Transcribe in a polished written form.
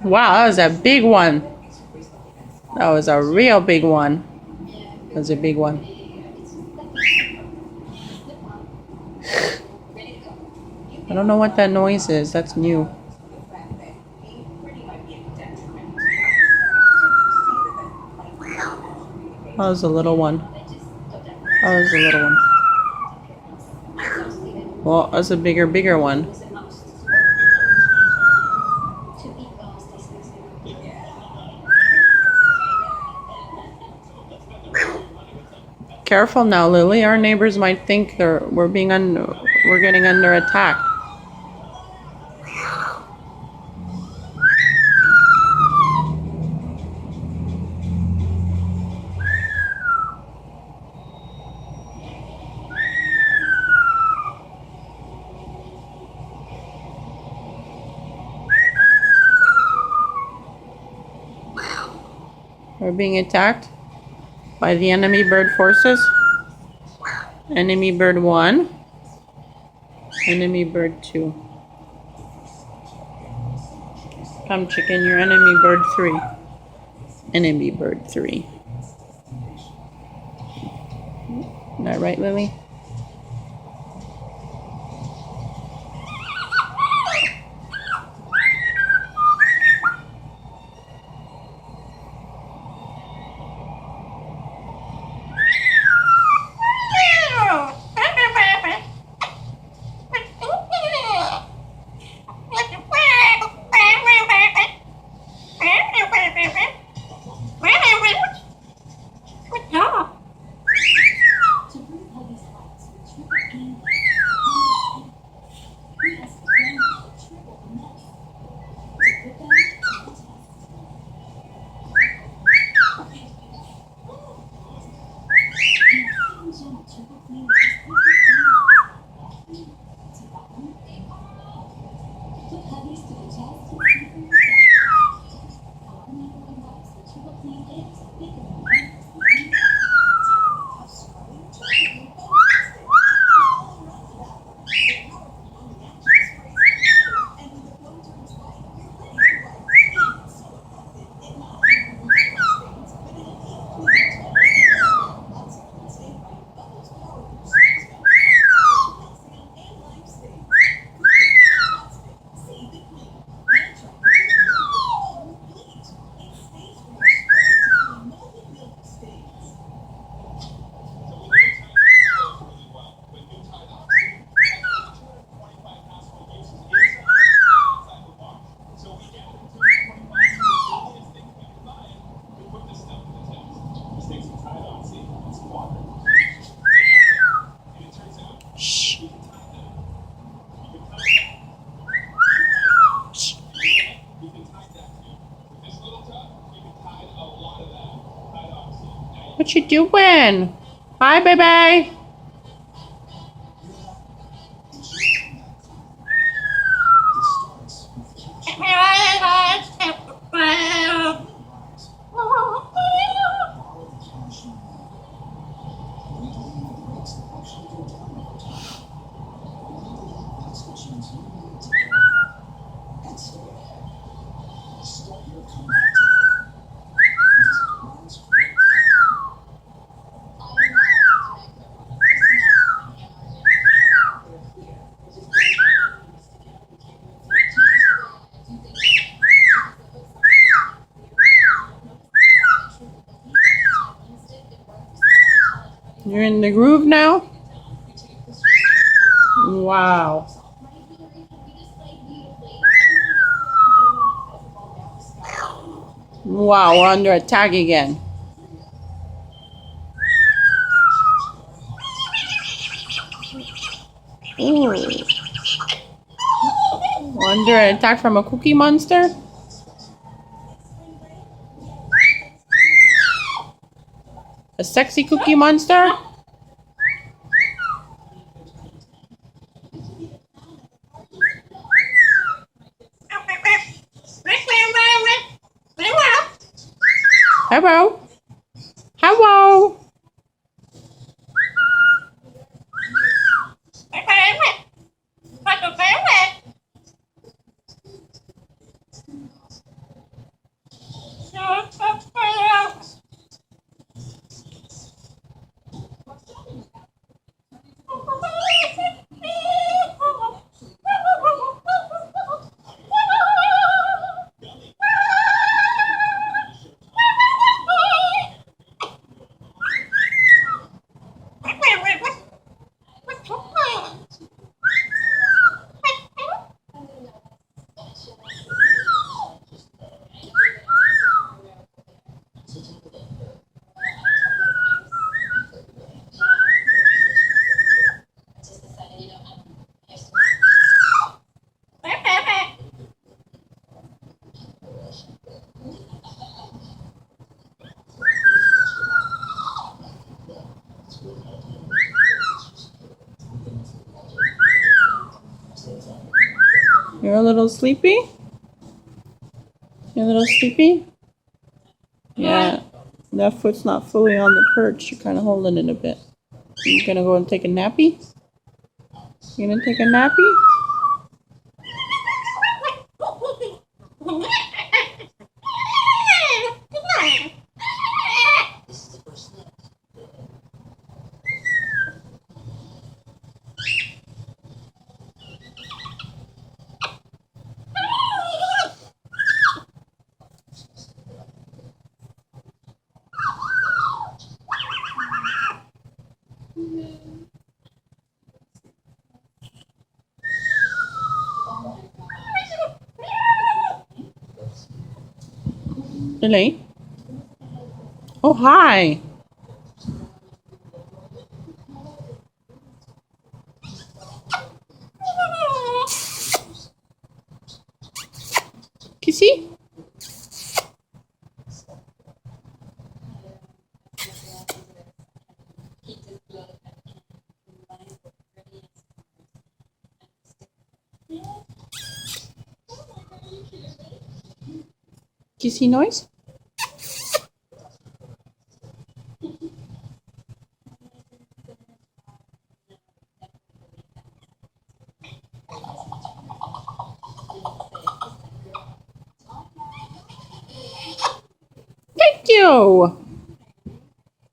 Wow, that was a big one. That was a real big one. That was a big one. I don't know what that noise is. That's new. That was a little one. That was a little one. Well, that's a bigger one. Careful now, Lily. Our neighbors might think we're getting under attack. We're being attacked by the enemy bird forces. Enemy bird 1. Enemy bird 2. Come chicken, you're enemy bird 3. Enemy bird 3. Is that right, Lily? What you doing? Hi, baby. You're in the groove now? Wow. Wow, we're under attack again. Ooh. We're under attack from a cookie monster? A sexy cookie monster? Hello? Hello? You're a little sleepy? You're a little sleepy? Yeah. That foot's not fully on the perch. You're kind of holding it a bit. You gonna go and take a nappy? You gonna take a nappy? Lily? Oh, hi. Kissy? Kissy noise? Thank you.